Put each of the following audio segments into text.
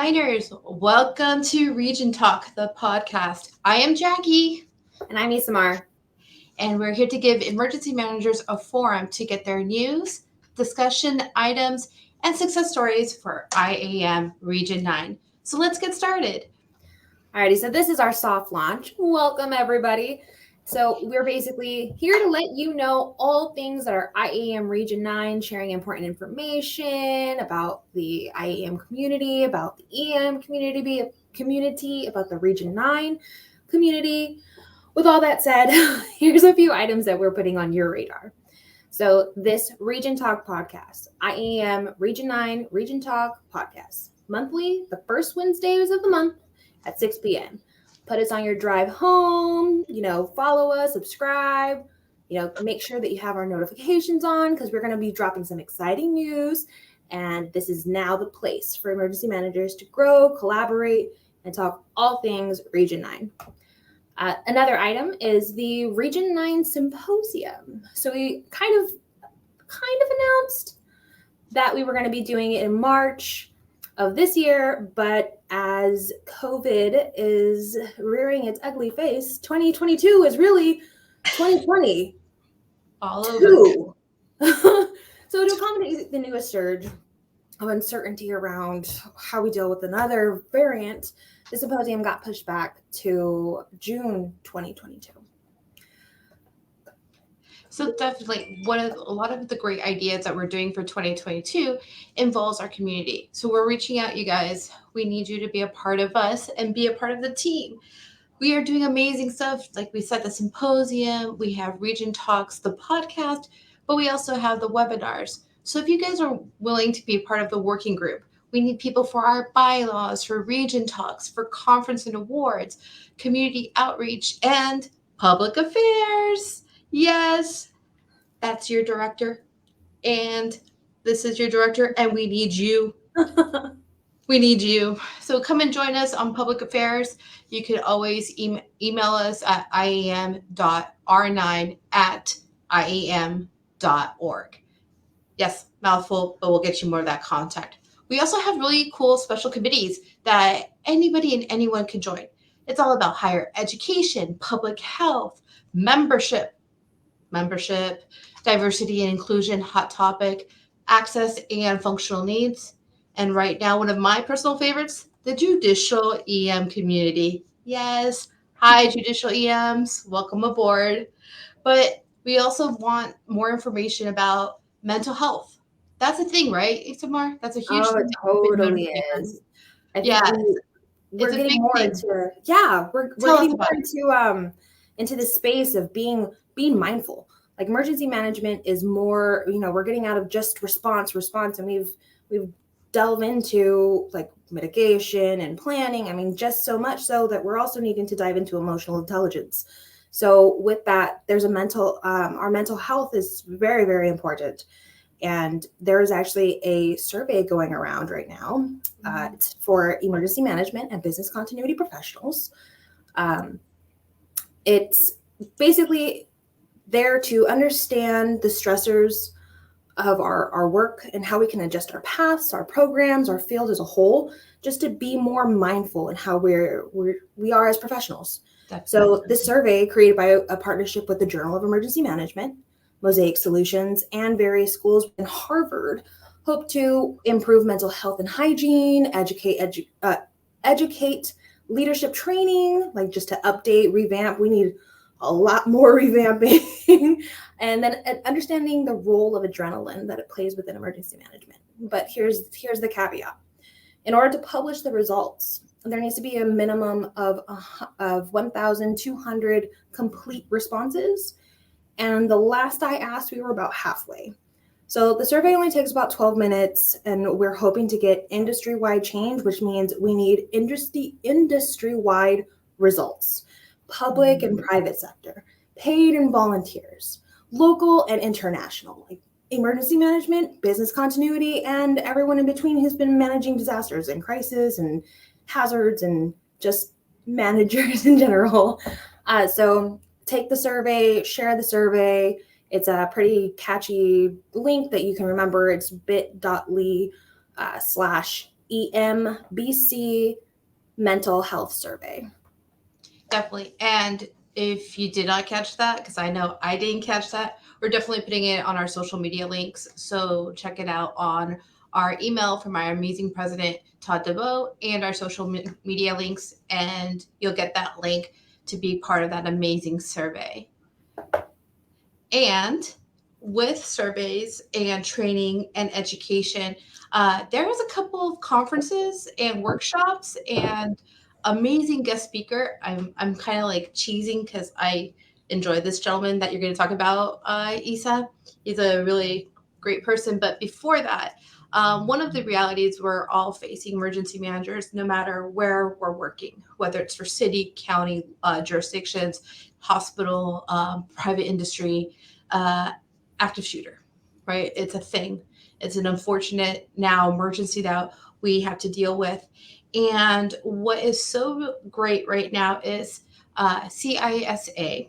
Niners. Welcome to Region Talk, the podcast. I am Jackie. And I'm Isamar. And we're here to give emergency managers a forum to get their news, discussion items, and success stories for IAEM Region 9. So let's get started. Alrighty, so this is our soft launch. Welcome, everybody. So we're basically here to let you know all things that are IAEM Region 9, sharing important information about the IAEM community, about the EM community, about the Region 9 community. With all that said, here's a few items that we're putting on your radar. So this Region Talk podcast, IAEM Region 9 Region Talk podcast, monthly, the first Wednesdays of the month at 6 p.m. Put us on your drive home, follow us, subscribe, make sure that you have our notifications on because we're going to be dropping some exciting news. And this is now the place for emergency managers to grow, collaborate, and talk all things Region 9. Another item is the Region 9 Symposium. So we kind of announced that we were going to be doing it in March of this year, but as COVID is rearing its ugly face, 2022 is really 2020. All over. So to accommodate the newest surge of uncertainty around how we deal with another variant, the symposium got pushed back to June 2022. So definitely a lot of the great ideas that we're doing for 2022 involves our community. So we're reaching out, you guys. We need you to be a part of us and be a part of the team. We are doing amazing stuff. Like we said, the symposium, we have Region Talks, the podcast, but we also have the webinars. So if you guys are willing to be a part of the working group, we need people for our bylaws, for Region Talks, for conference and awards, community outreach, and public affairs. Yes, that's your director. And this is your director, and we need you. We need you. So come and join us on public affairs. You can always email us at iam.r9@iam.org. Yes, mouthful, but we'll get you more of that contact. We also have really cool special committees that anybody and anyone can join. It's all about higher education, public health, membership, diversity and inclusion, hot topic, access and functional needs. And right now, one of my personal favorites, the judicial EM community. Yes. Hi, judicial EMs. Welcome aboard. But we also want more information about mental health. That's a thing, right, Itamar? That's a huge thing. It totally is. I think we're getting more into we're getting more into the space of being mindful. Like emergency management is more, we're getting out of just response, and we've delved into like mitigation and planning. I mean, just so much so that we're also needing to dive into emotional intelligence. So with that, there's our mental health is very, very important. And there's actually a survey going around right now for emergency management and business continuity professionals. It's basically there to understand the stressors of our work and how we can adjust our paths, our programs, our field as a whole, just to be more mindful in how we are as professionals. So this survey, created by a partnership with the Journal of Emergency Management, Mosaic Solutions, and various schools in Harvard, hope to improve mental health and hygiene, educate leadership training, like just to update, revamp. We need a lot more revamping, and then understanding the role of adrenaline that it plays within emergency management. But here's the caveat. In order to publish the results, there needs to be a minimum of 1,200 complete responses. And the last I asked, we were about halfway. So the survey only takes about 12 minutes, and we're hoping to get industry-wide change, which means we need industry-wide results, public and private sector, paid and volunteers, local and international, like emergency management, business continuity, and everyone in between who's been managing disasters and crisis and hazards and just managers in general. So take the survey, share the survey. It's a pretty catchy link that you can remember. It's bit.ly EMBC Mental Health Survey. Definitely. And if you did not catch that, because I know I didn't catch that, we're definitely putting it on our social media links. So check it out on our email from our amazing president, Todd DeVoe, and our social media links. And you'll get that link to be part of that amazing survey. And with surveys and training and education, there was a couple of conferences and workshops and amazing guest speaker. I'm kind of like cheesing because I enjoy this gentleman that you're going to talk about, Isa. He's a really great person. But before that, one of the realities we're all facing, emergency managers, no matter where we're working, whether it's for city, county jurisdictions, hospital, private industry, active shooter, right? It's a thing. It's an unfortunate now emergency that we have to deal with. And what is so great right now is CISA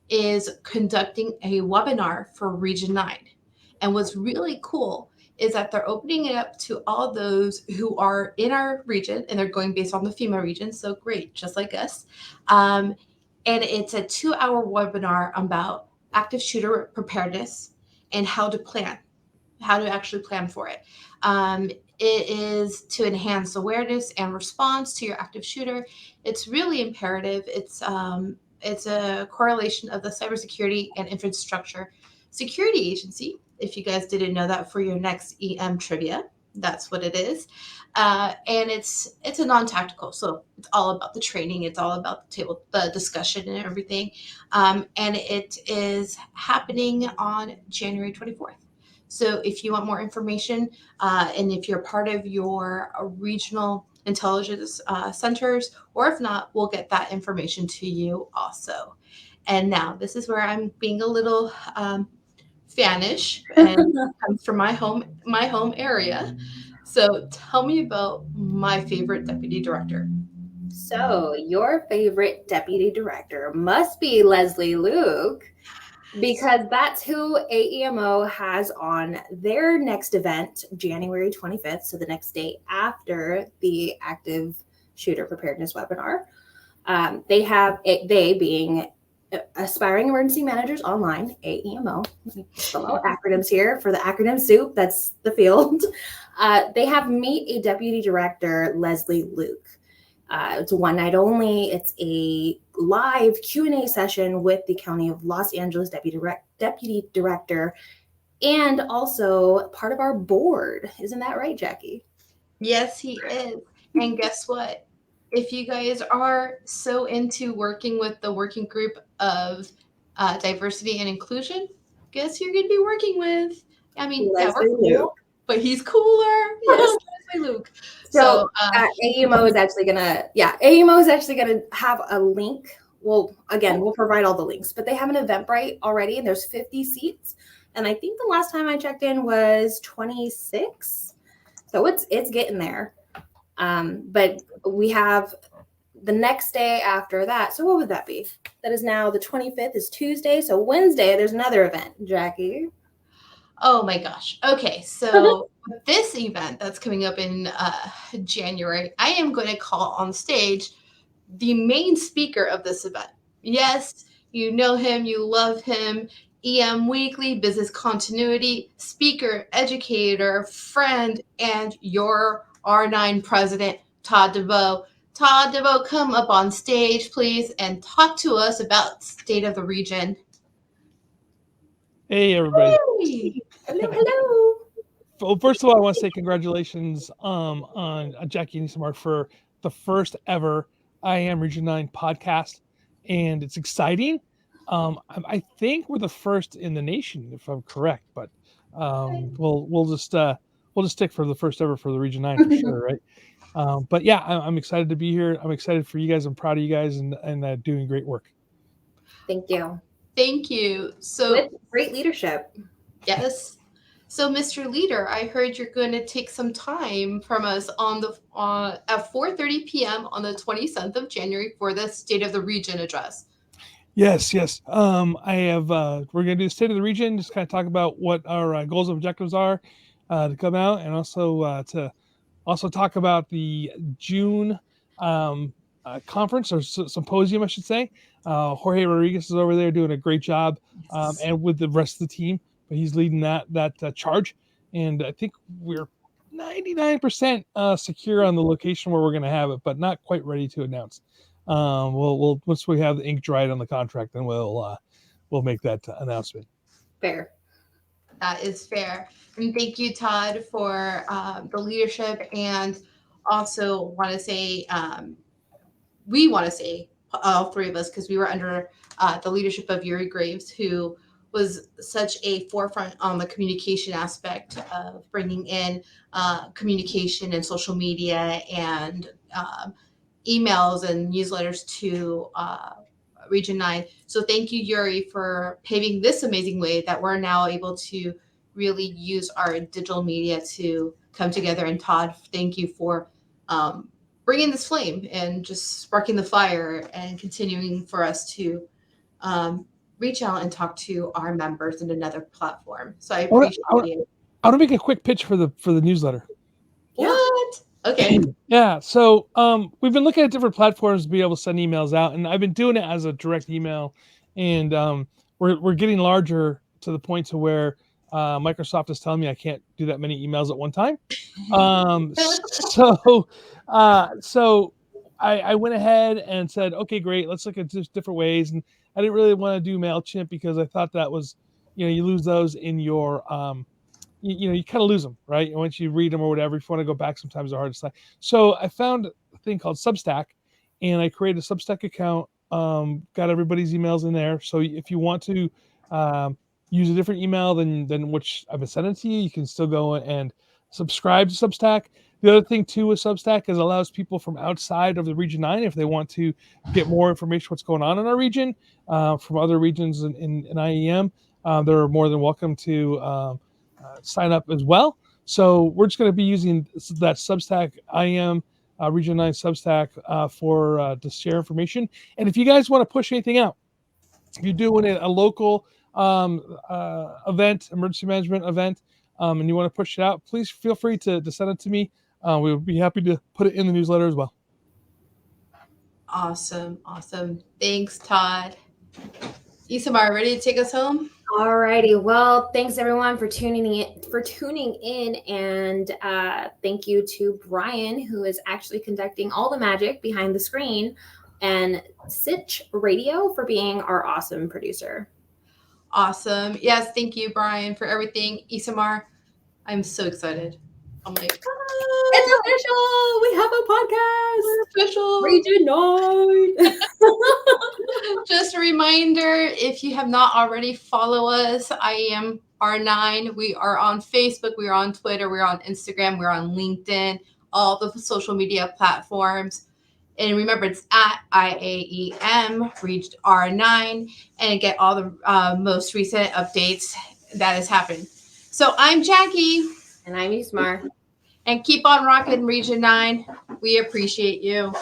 is conducting a webinar for Region 9. And what's really cool is that they're opening it up to all those who are in our region, and they're going based on the FEMA region. So great, just like us. And it's a 2-hour webinar about active shooter preparedness and how to plan, how to actually plan for it. It is to enhance awareness and response to your active shooter. It's really imperative. It's a correlation of the Cybersecurity and Infrastructure Security Agency. If you guys didn't know that for your next EM trivia, that's what it is. And it's a non-tactical, so it's all about the training. It's all about the discussion and everything. And it is happening on January 24th. So if you want more information, and if you're part of your regional intelligence centers, or if not, we'll get that information to you also. And now this is where I'm being a little fanish, and comes from my home area. So tell me about my favorite deputy director. So, your favorite deputy director must be Leslie Luke, because that's who AEMO has on their next event, January 25th. So, the next day after the active shooter preparedness webinar. They being Aspiring Emergency Managers Online, AEMO. Some acronyms here for the acronym soup. That's the field. They have Meet a Deputy Director, Leslie Luke. It's one night only. It's a live Q&A session with the County of Los Angeles Deputy Director, and also part of our board. Isn't that right, Jackie? Yes, he is. And guess what? If you guys are so into working with the working group of diversity and inclusion, guess who you're going to be working with? I mean, yeah, we're Leslie cool, Luke. but he's cooler. Yes, Leslie Luke. So AEMO is actually gonna have a link. Well, again, we'll provide all the links, but they have an Eventbrite already, and there's 50 seats. And I think the last time I checked in was 26. So it's getting there. But we have the next day after that. So what would that be? That is now the 25th is Tuesday. So Wednesday, there's another event, Jackie. Oh my gosh. Okay, so this event that's coming up in January, I am going to call on stage the main speaker of this event. Yes, you know him, you love him. EM Weekly, business continuity, speaker, educator, friend, and your R9 president, Todd DeVoe. Todd DeVoe, come up on stage, please, and talk to us about state of the region. Hey, everybody. Hey. Hello. Well, first of all, I want to say congratulations on Jackie and Mark for the first ever IAEM Region 9 podcast. And it's exciting. I think we're the first in the nation, if I'm correct, but we'll just stick for the first ever for the Region 9 for sure, right? But yeah, I'm excited to be here. I'm excited for you guys. I'm proud of you guys and doing great work. Thank you. Thank you. So with great leadership. Yes. So, Mr. Leader, I heard you're going to take some time from us at 4:30 p.m. on the 27th of January for the State of the Region address. Yes. I have. We're going to do the State of the Region, just kind of talk about what our goals and objectives are to come out, and also to Also talk about the June conference or symposium, I should say. Jorge Rodriguez is over there doing a great job, and with the rest of the team. But he's leading that charge, and I think we're 99% secure on the location where we're going to have it, but not quite ready to announce. We'll once we have the ink dried on the contract, then we'll make that announcement. Fair. That is fair. And thank you, Todd, for the leadership. And also want to say, we want to say, all three of us, because we were under the leadership of Yuri Graves, who was such a forefront on the communication aspect of bringing in communication and social media and emails and newsletters to Region 9. So thank you, Yuri, for paving this amazing way that we're now able to really use our digital media to come together. And Todd, thank you for bringing this flame and just sparking the fire and continuing for us to reach out and talk to our members in another platform. So I appreciate it. I want to make a quick pitch for the newsletter. What? Okay. Yeah. So we've been looking at different platforms to be able to send emails out, and I've been doing it as a direct email, and we're getting larger to the point to where Microsoft is telling me I can't do that many emails at one time. So I went ahead and said, okay, great, let's look at just different ways. And I didn't really want to do MailChimp because I thought that was, you lose those in your you kind of lose them, right? And once you read them or whatever, if you want to go back, sometimes they're hard to sign. So I found a thing called Substack, and I created a Substack account, got everybody's emails in there. So if you want to use a different email than which I've been sending to you, you can still go and subscribe to Substack. The other thing too with Substack is it allows people from outside of the Region 9, if they want to get more information what's going on in our region, from other regions in IAEM, they're more than welcome to sign up as well. So we're just going to be using that Substack IAEM Region 9 Substack to share information. And if you guys want to push anything out, if you're doing a local event, emergency management event, and you want to push it out, please feel free to send it to me. We would be happy to put it in the newsletter as well. Awesome. Thanks, Todd. Isamar, ready to take us home? Alrighty. Well, thanks everyone for tuning in, and thank you to Brian, who is actually conducting all the magic behind the screen, and Sitch Radio for being our awesome producer. Awesome. Yes, thank you, Brian, for everything. Isamar, I'm so excited. I'm like, it's official! We have a podcast! We're official! Region 9! Just a reminder, if you have not already, follow us. IAEM R9. We are on Facebook. We are on Twitter. We're on Instagram. We're on LinkedIn. All the social media platforms. And remember, it's at IAEM Region R9, and get all the most recent updates that has happened. So I'm Jackie. And I'm Ismar. And keep on rocking, Region 9. We appreciate you.